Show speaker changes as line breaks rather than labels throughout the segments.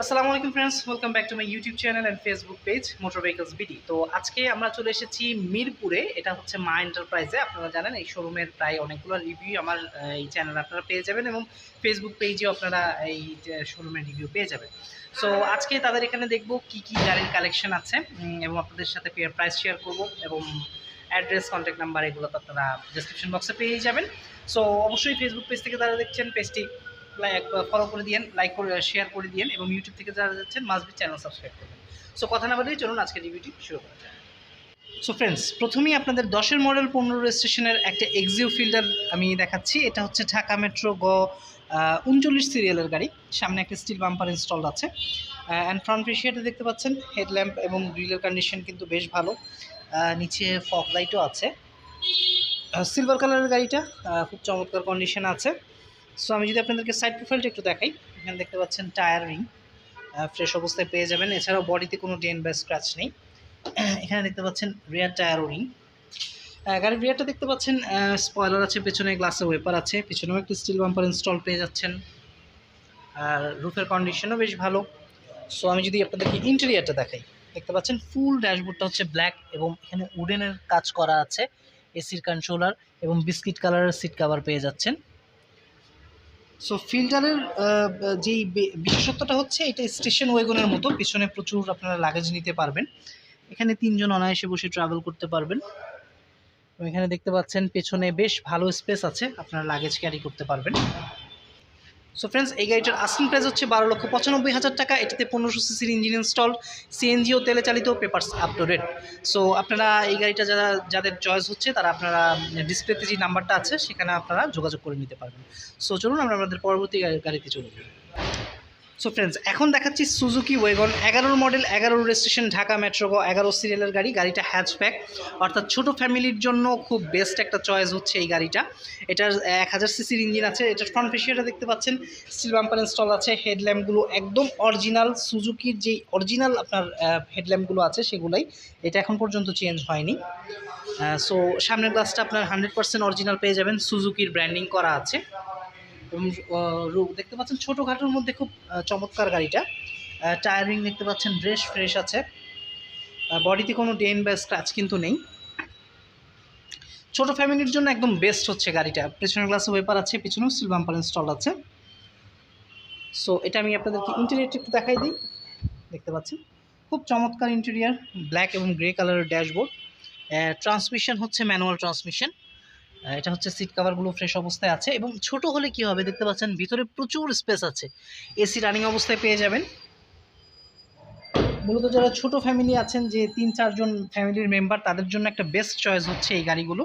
আসসালামু আলাইকুম friends, welcome back to my YouTube channel and Facebook page motor vehicles BD. তো আজকে আমরা চলে এসেছি মিরপুরে। এটা হচ্ছে মা এন্টারপ্রাইজে। আপনারা জানেন এই শোরুমের প্রায় অনেকগুলো রিভিউ আমার এই চ্যানেলে আপনারা পেয়ে যাবেন এবং ফেসবুক পেজেও আপনারা এই শোরুমের রিভিউ পেয়ে যাবেন। সো আজকে তাদের এখানে দেখব কি কি গাড়ির কালেকশন আছে এবং আপনাদের সাথে প্রাইস শেয়ার করব এবং অ্যাড্রেস, কন্ট্যাক্ট নাম্বার এগুলো তো আপনারা ডিসক্রিপশন বক্সে পেয়ে যাবেন। সো অবশ্যই ফেসবুক পেজ থেকে যারা দেখছেন পেজটি ফলো করে দিয়েন, লাইক করে শেয়ার করে দিয়েন এবং ইউটিউব থেকে যারা যাচ্ছেন মাস্ট বি চ্যানেল সাবস্ক্রাইব করবেন। সো কথা না বলেই চলুন আজকে রিভিউটি শুরু করা যায়। সো ফ্রেন্ডস, প্রথমেই আপনাদের 10-এর মডেল 15 রেজিস্ট্রেশনের একটা এক্সিও ফিল্ডার আমি দেখাচ্ছি। এটা হচ্ছে ঢাকা মেট্রো 39 সিরিয়ালের গাড়ি। সামনে একটা স্টিল বাম্পার ইনস্টল আছে অ্যান্ড ফ্রন্ট ফেসিয়াতে দেখতে পাচ্ছেন হেডল্যাম্প এবং গ্রিলের কন্ডিশন কিন্তু বেশ ভালো। নিচে ফগ লাইটও আছে। সিলভার কালারের গাড়িটা খুব চমৎকার কন্ডিশন আছে। সো আমি যদি আপনাদেরকে সাইড প্রোফাইলটা একটু দেখাই, এখানে দেখতে পাচ্ছেন টায়ার রিং ফ্রেশ অবস্থায় পেয়ে যাবেন। এছাড়াও বডিতে কোনো ডেন্ট বা স্ক্র্যাচ নেই। এখানে দেখতে পাচ্ছেন রিয়ার টায়ার রিং। গাড়ির রিয়ারটা দেখতে পাচ্ছেন স্পয়লার আছে, পেছনে গ্লাসে ওয়েপার আছে, পিছনেও একটি স্টিল বাম্পার ইনস্টল পেয়ে যাচ্ছেন। আর রুফের কন্ডিশনও বেশ ভালো। সো আমি যদি আপনাদেরকে ইন্টেরিয়ারটা দেখাই, দেখতে পাচ্ছেন ফুল ড্যাশবোর্ডটা হচ্ছে ব্ল্যাক এবং এখানে উডেনের কাজ করা আছে। এসির কন্ট্রোলার এবং বিস্কিট কালারের সিট কভার পেয়ে যাচ্ছেন। সো ফিল্টারের যেই বিশেষত্বটা হচ্ছে এটা স্টেশন ওয়াগনের মতো, পিছনে প্রচুর আপনারা লাগেজ নিতে পারবেন। এখানে 3 জন অনায়াসে বসে ট্রাভেল করতে পারবেন। এবং এখানে দেখতে পাচ্ছেন পেছনে বেশ ভালো স্পেস আছে, আপনারা লাগেজ ক্যারি করতে পারবেন। সো ফ্রেন্ডস, এই গাড়িটার আস্কিং প্রাইস হচ্ছে 12,95,000 টাকা। এটাতে 1500 সিসির ইঞ্জিন ইনস্টল, সিএনজি ও তেলে চালিত, papers up to date. So আপনারা এই গাড়িটা যাদের চয়েস হচ্ছে তারা আপনারা ডিসপ্লেতে যে নাম্বারটা আছে সেখানে আপনারা যোগাযোগ করে নিতে পারবেন। সো চলুন আমরা আমাদের পরবর্তী গাড়িতে চলে যাই। সো ফ্রেন্ডস, এখন দেখাচ্ছি Suzuki Wagon 11 model, 11 registration, Dhaka metro 11 সিরিয়ালের গাড়ি। গাড়িটা হ্যাচব্যাক, অর্থাৎ ছোট ফ্যামিলির জন্য খুব বেস্ট একটা চয়েস হচ্ছে এই গাড়িটা। এটার 1000 সিসির ইঞ্জিন আছে। এটার ফ্রন্ট ফেসিয়াটা দেখতে পাচ্ছেন স্টিল বাম্পার ইনস্টল আছে। হেডল্যাম্পগুলো একদম অরিজিনাল, সুজুকির যেই অরিজিনাল আপনার হেডল্যাম্পগুলো আছে সেগুলোই, এটা এখন পর্যন্ত চেঞ্জ হয়নি। সো সামনের গ্লাসটা আপনার 100% অরিজিনাল পেয়ে যাবেন, সুজুকির ব্র্যান্ডিং করা আছে। এবং দেখতে পাচ্ছেন ছোটোখাটোর মধ্যে খুব চমৎকার গাড়িটা। টায়ারিং দেখতে পাচ্ছেন বেশ ফ্রেশ আছে, বডিতে কোনো ডেন বা স্ক্র্যাচ কিন্তু নেই। ছোটো ফ্যামিলির জন্য একদম বেস্ট হচ্ছে গাড়িটা। পেছনের গ্লাসে ওয়েপার আছে, পিছনেও স্টিল বাম্পার ইনস্টল আছে। সো এটা আমি আপনাদেরকে ইন্টেরিয়রটা একটু দেখাই দিই। দেখতে পাচ্ছেন খুব চমৎকার ইন্টেরিয়ার, ব্ল্যাক এবং গ্রে কালারের ড্যাশবোর্ড। ট্রান্সমিশন হচ্ছে ম্যানুয়াল ট্রান্সমিশন। এটা হচ্ছে সিট কাভারগুলো ফ্রেশ অবস্থায় আছে এবং ছোট হলে কি হবে দেখতে পাচ্ছেন ভিতরে প্রচুর স্পেস আছে, এসি রানিং অবস্থায় পেয়ে যাবেন। মূলত যারা ছোট ফ্যামিলি আছেন, যে 3-4 জন ফ্যামিলির মেম্বার, তাদের জন্য একটা বেস্ট চয়েস হচ্ছে এই গাড়িগুলো।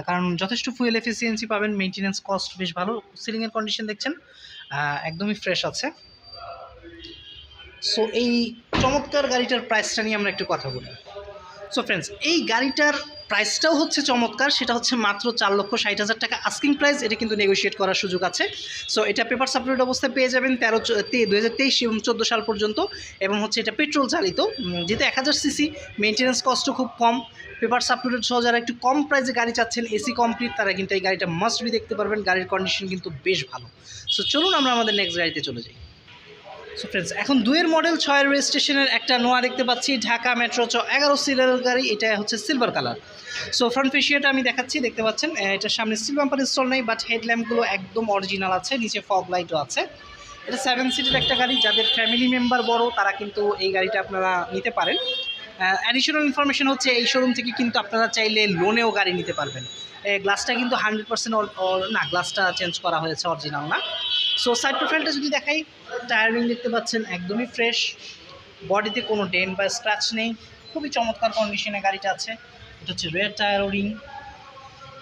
কারণ যথেষ্ট ফুয়েল এফিসিয়েন্সি পাবেন, মেনটেন্যান্স কস্ট বেশ ভালো। সিলিংয়ের কন্ডিশন দেখছেন একদমই ফ্রেশ আছে। সো এই চমৎকার গাড়িটার প্রাইসটা নিয়ে আমরা একটু কথা বলি। সো ফ্রেন্ডস, এই গাড়িটার প্রাইসটাও হচ্ছে চমৎকার, সেটা হচ্ছে মাত্র 4,60,000 টাকা আস্কিং প্রাইস। এটা কিন্তু নেগোশিয়েট করার সুযোগ আছে। সো এটা পেপার সাপ্লোড অবস্থায় পেয়ে যাবেন 2023 এবং 14 সাল পর্যন্ত। এবং হচ্ছে এটা পেট্রোল চালিত, যেহেতু 1000 সিসি, মেনটেন্যান্স কস্টও খুব কম। পেপার সাপ্লোডেড সহ যারা একটু কম প্রাইসে গাড়ি চাচ্ছেন, এসি কমপ্লিট, তারা কিন্তু এই গাড়িটা মাস্ট বি দেখতে পারবেন। গাড়ির কন্ডিশন কিন্তু বেশ ভালো। সো চলুন আমরা আমাদের নেক্সট গাড়িতে চলে যাই। সো ফ্রেন্ডস, এখন 2-এর মডেল 6-এর রেজিস্ট্রেশনের একটা নোয়া দেখতে পাচ্ছি, ঢাকা মেট্রো 11 সিরিয়ালের গাড়ি। এটা হচ্ছে সিলভার কালার। সো ফ্রন্ট ফেসিয়াটা আমি দেখাচ্ছি, দেখতে পাচ্ছেন এটার সামনে স্টিল বাম্পার ইনস্টল নেই, বাট হেডল্যাম্পগুলো একদম অরিজিনাল আছে, নিচে ফগ লাইটও আছে। এটা 7 সিটের একটা গাড়ি। যাদের ফ্যামিলি মেম্বার বড় তারা কিন্তু এই গাড়িটা আপনারা নিতে পারেন। অ্যাডিশনাল ইনফরমেশন হচ্ছে এই শোরুম থেকে কিন্তু আপনারা চাইলে লোনেও গাড়ি নিতে পারবেন। গ্লাসটা কিন্তু 100% না, গ্লাসটা চেঞ্জ করা হয়েছে, অরিজিনাল না। সো সাইড প্রোফাইলটা যদি দেখাই, টায়ারিং দেখতে পাচ্ছেন একদমই ফ্রেশ, বডিতে কোনো ডেন্ট বা স্ক্র্যাচ নেই, খুবই চমৎকার কন্ডিশনে গাড়িটা আছে। এটা হচ্ছে রেয়ার টায়ার রিং।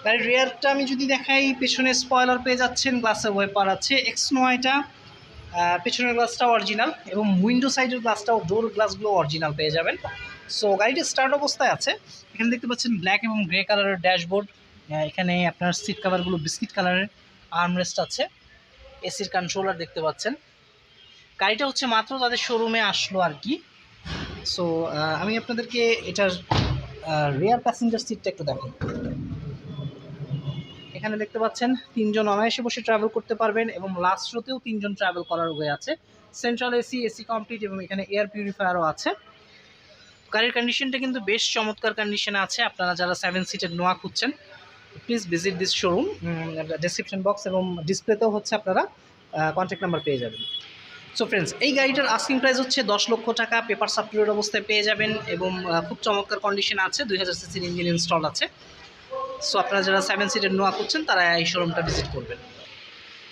গাড়ির রেয়ারটা আমি যদি দেখাই, পেছনে স্পয়লার পেয়ে যাচ্ছেন, গ্লাসের ওয়েপার আছে। এটা পেছনের গ্লাসটাও অরিজিনাল এবং উইন্ডো সাইডের গ্লাসটাও, ডোর গ্লাসগুলো অরিজিনাল পেয়ে যাবেন। সো গাড়িটা স্টার্ট অবস্থায় আছে। এখানে দেখতে পাচ্ছেন ব্ল্যাক এবং গ্রে কালারের ড্যাশবোর্ড। এখানে আপনার সিট কাভারগুলো বিস্কিট কালারের, আর্মরেস্ট আছে, এসির কন্ট্রোলার দেখতে পাচ্ছেন। গাড়িটা হচ্ছে মাত্র তাদের শোরুমে আসলো আর কি। সো আমি আপনাদেরকে এটার রিয়ার প্যাসেঞ্জার সিটটা একটু দেখাই। এখানে দেখতে পাচ্ছেন 3 জন অনায়াসে বসে ট্রাভেল করতে পারবেন এবং লাস্ট রোতেও 3 জন ট্রাভেল করার ওয়ে আছে। সেন্ট্রাল এসি কমপ্লিট এবং এখানে এয়ার পিউরিফায়ারও আছে। গাড়ির কন্ডিশনটা কিন্তু বেশ চমৎকার কন্ডিশনে আছে। আপনারা যারা 7 সিটের নোয়া খুঁজছেন please visit this showroom. Description box এবং ডিসপ্লেতেও হচ্ছে আপনারা কন্ট্যাক্ট নাম্বার পেয়ে যাবেন। সো ফ্রেন্ডস, এই গাড়িটার আস্কিং প্রাইস হচ্ছে 10 লক্ষ টাকা। পেপার সাপ্লিমেন্ট অবস্থায় পেয়ে যাবেন এবং খুব চমৎকার কন্ডিশন আছে। 2000 সিসির ইঞ্জিন ইনস্টল আছে। সো আপনারা যারা 7 সিটের নোয়া খুঁজছেন তারা এই শোরুমটা ভিজিট করবেন।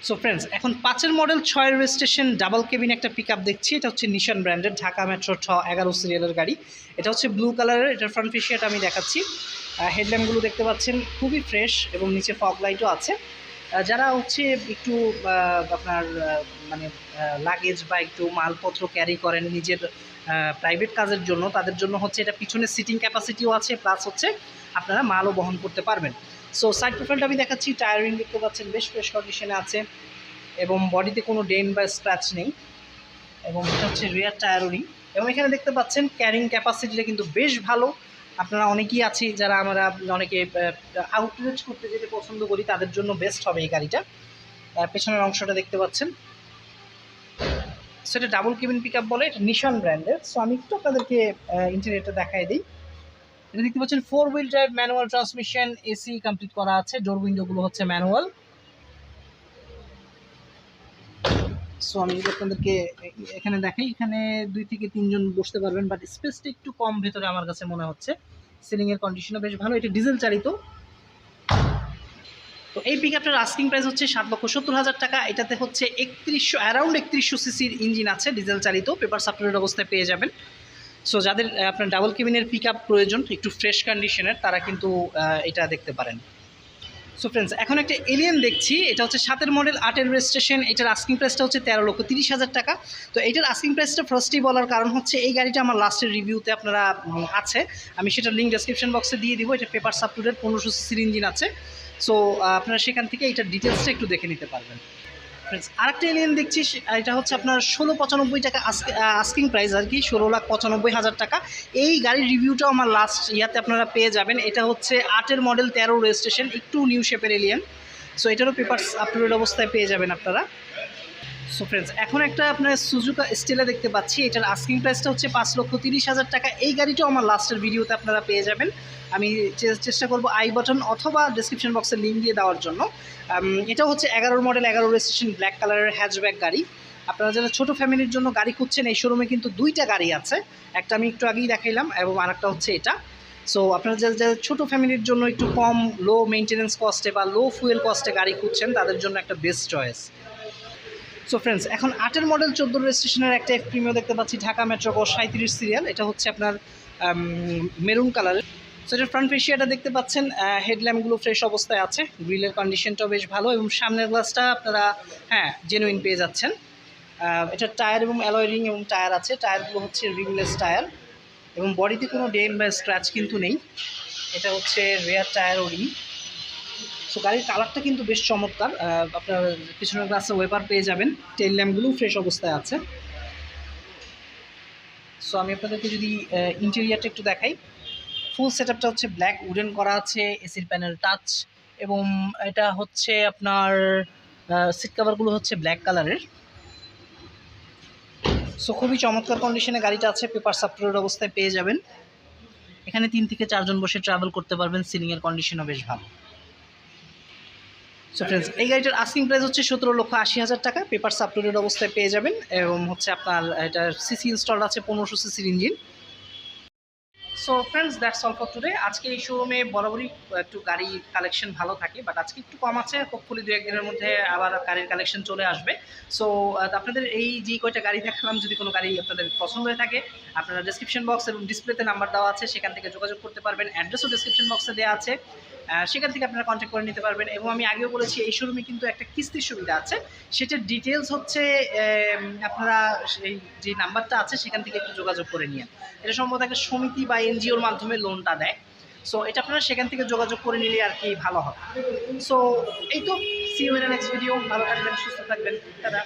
সো ফ্রেন্ডস, এখন 5-এর মডেল 6-এর রেজিস্ট্রেশন ডাবল কেবিন একটা পিক আপ দেখছি। এটা হচ্ছে নিশান ব্র্যান্ডের ঢাকা মেট্রো 11 সিরিয়ালের গাড়ি। এটা হচ্ছে ব্লু কালারের। এটার ফ্রন্ট ফেসিয়াটা আমি দেখাচ্ছি। হেডল্যাম্পগুলো দেখতে পাচ্ছেন খুবই ফ্রেশ এবং নিচে ফগ লাইটও আছে। যারা হচ্ছে একটু আপনার মানে লাগেজ বা একটু মালপত্র ক্যারি করেন নিজের প্রাইভেট কাজের জন্য, তাদের জন্য হচ্ছে এটা পিছনে সিটিং ক্যাপাসিটিও আছে, প্লাস হচ্ছে আপনারা মালও বহন করতে পারবেন। সো সাইড প্রোফাইলটা আমি দেখাচ্ছি। টায়ারিং দেখতে পাচ্ছেন বেশ ফ্রেশ কন্ডিশনে আছে এবং বডিতে কোনো ডেন বা স্ক্র্যাচ নেই এবং এটা হচ্ছে রিয়ার টায়ারও নেই। এবং এখানে দেখতে পাচ্ছেন ক্যারিং ক্যাপাসিটিটা কিন্তু বেশ ভালো। আপনারা অনেকেই আছি যারা আমরা অনেকে আউটলেট করতে যেতে পছন্দ করি, তাদের জন্য বেস্ট হবে এই গাড়িটা। পেছনের অংশটা দেখতে পাচ্ছেন। সো এটা ডাবল কেবিন পিক আপ বলে, এটা নিশান ব্র্যান্ডের। সো আমি একটু আপনাদেরকে ইন্টেরিয়রটা দেখাই দিই। এটা দেখতে পাচ্ছেন 4 wheel drive manual transmission, AC complete করা আছে। ডোর উইন্ডোগুলো হচ্ছে ম্যানুয়াল। সো আমি যদি আপনাদেরকে এখানে দেখাই, এখানে 2 থেকে 3 জন বসতে পারবেন, বাট স্পেসটা একটু কম ভেতরে আমার কাছে মনে হচ্ছে। সিলিংয়ের কন্ডিশনও বেশ ভালো। এটা ডিজেল চালিত। তো এই পিক আপটার আস্কিং প্রাইস হচ্ছে 7,70,000 টাকা। এটাতে হচ্ছে অ্যারাউন্ড 3100 সিসির ইঞ্জিন আছে, ডিজেল চালিত। পেপার সাপ্লিমেন্ট অবস্থায় পেয়ে যাবেন। সো যাদের আপনার ডাবল কেবিনের পিক আপ প্রয়োজন একটু ফ্রেশ কন্ডিশনের, তারা কিন্তু এটা দেখতে পারেন। সো ফ্রেন্ডস, এখন একটা এলিয়ান দেখছি। এটা হচ্ছে 7-এর মডেল 8-এর রেজিস্ট্রেশন। এটার আস্কিং প্রাইসটা হচ্ছে 13,30,000 টাকা। তো এটার আস্কিং প্রাইসটা ফার্স্টেই বলার কারণ হচ্ছে এই গাড়িটা আমার লাস্টের রিভিউতে আপনারা আছে, আমি সেটার লিঙ্ক ডেসক্রিপশন বক্সে দিয়ে দিব। এটা পেপার সাপ্লিমেন্টের 1500 সিসির ইঞ্জিন আছে। সো আপনারা সেখান থেকে এটার ডিটেলসটা একটু দেখে নিতে পারবেন। ফ্রেন্ডস, আরেকটা এলিয়ান দেখছি। এটা হচ্ছে আপনার 16,95 টাকা আস্কিং প্রাইস আর কি, 16,95,000 টাকা। এই গাড়ির রিভিউটাও আমার লাস্ট ইয়াতে আপনারা পেয়ে যাবেন। এটা হচ্ছে 8-এর মডেল 13 রেজিস্ট্রেশন, একটু নিউ শেপের এলিয়ান। সো এটারও পেপারস আপলোড অবস্থায় পেয়ে যাবেন আপনারা। সো ফ্রেন্ডস, এখন একটা আপনার সুজুকা স্টেলা দেখতে পাচ্ছি। এটার আস্কিং প্রাইসটা হচ্ছে 5,30,000 টাকা। এই গাড়িটাও আমার লাস্টের ভিডিওতে আপনারা পেয়ে যাবেন। আমি চেষ্টা করব আই বাটন অথবা ডিসক্রিপশন বক্সের লিঙ্ক দিয়ে দেওয়ার জন্য। এটা হচ্ছে 11-র মডেল 11 রেজিস্ট্রেশন, ব্ল্যাক কালারের হ্যাচব্যাক গাড়ি। আপনারা যারা ছোটো ফ্যামিলির জন্য গাড়ি খুঁজছেন, এই শোরুমে কিন্তু 2টা গাড়ি আছে। একটা আমি একটু আগেই দেখাইলাম এবং আরেকটা হচ্ছে এটা। সো আপনারা যারা ছোটো ফ্যামিলির জন্য একটু কম লো মেনটেন্যান্স কস্টে বা লো ফুয়েল কস্টে গাড়ি খুঁজছেন, তাদের জন্য একটা বেস্ট চয়েস। সো ফ্রেন্ডস, এখন 8-এর মডেল 14 রেজিস্ট্রেশনের একটা এফ প্রিমিও দেখতে পাচ্ছি, ঢাকা মেট্রো 37 সিরিয়াল। এটা হচ্ছে আপনার মেরুন কালারের। সো এটার ফ্রন্ট ফেসিয়াটা দেখতে পাচ্ছেন। হেডল্যাম্পগুলো ফ্রেশ অবস্থায় আছে, গ্রিলের কন্ডিশনটাও বেশ ভালো এবং সামনের গ্লাসটা আপনারা জেনুইন পেয়ে যাচ্ছেন। এটার টায়ার এবং অ্যালয় রিং এবং টায়ার আছে। টায়ারগুলো হচ্ছে রিংলেস টায়ার এবং বডিতে কোনো ডেন বা স্ক্র্যাচ কিন্তু নেই। এটা হচ্ছে রেয়ার টায়ার ও রিং। সো গাড়ির কালারটা কিন্তু বেশ চমৎকার। আপনার পিছনের গ্লাসে ওয়েপার পেয়ে যাবেন। টেল ল্যাম্পগুলোও ফ্রেশ অবস্থায় আছে। সো আমি আপনাদেরকে যদি ইন্টেরিয়ারটা একটু দেখাই, ফুল সেটআপটা হচ্ছে ব্ল্যাক উডেন করা আছে, এসির প্যানেল টাচ এবং এটা হচ্ছে আপনার সিট কাভারগুলো হচ্ছে ব্ল্যাক কালারের। সো খুবই চমৎকার কন্ডিশনে গাড়িটা আছে, পেপার সাপ্লিমেন্ট অবস্থায় পেয়ে যাবেন। এখানে 3 থেকে 4 জন বসে ট্রাভেল করতে পারবেন। সিলিংয়ের কন্ডিশনও বেশ ভালো। সো ফ্রেন্ডস, এই গাড়িটার আস্কিং প্রাইস হচ্ছে 17,80,000 টাকা। পেপার সাপ্লিমেন্ট অবস্থায় পেয়ে যাবেন এবং হচ্ছে আপনার এটার সিসি ইনস্টল আছে 1500 সিসির engine. So friends, that's all for today. আজকে এই শোরুমে বরাবরই একটু গাড়ি কালেকশন ভালো থাকে, বাট আজকে একটু কম আছে। হোপফুলি 2-1 দিনের মধ্যে আবার গাড়ির কালেকশন চলে আসবে। সো আপনাদের এই যে কয়টা গাড়ি দেখালাম, যদি কোনো গাড়ি আপনাদের পছন্দ হয়ে থাকে, আপনারা ডিসক্রিপশন বক্স এবং ডিসপ্লেতে নাম্বার দেওয়া আছে, সেখান থেকে যোগাযোগ করতে পারবেন। অ্যাড্রেসও ডিসক্রিপশন বক্সে দেওয়া আছে, সেখান থেকে আপনারা কন্ট্যাক্ট করে নিতে পারবেন। এবং আমি আগেও বলেছি এই শোরুমে কিন্তু একটা কিস্তির সুবিধা আছে। সেটার ডিটেলস হচ্ছে আপনারা এই যে নাম্বারটা আছে সেখান থেকে একটু যোগাযোগ করে নিন। এটা সম্ভবত একটা সমিতি বা এনজিওর মাধ্যমে লোনটা দেয়। সো এটা আপনারা সেখান থেকে যোগাযোগ করে নিলে আর কি ভালো হবে। সো এই তো, see you in the next video. ভালো থাকবেন, সুস্থ থাকবেন, টাটা।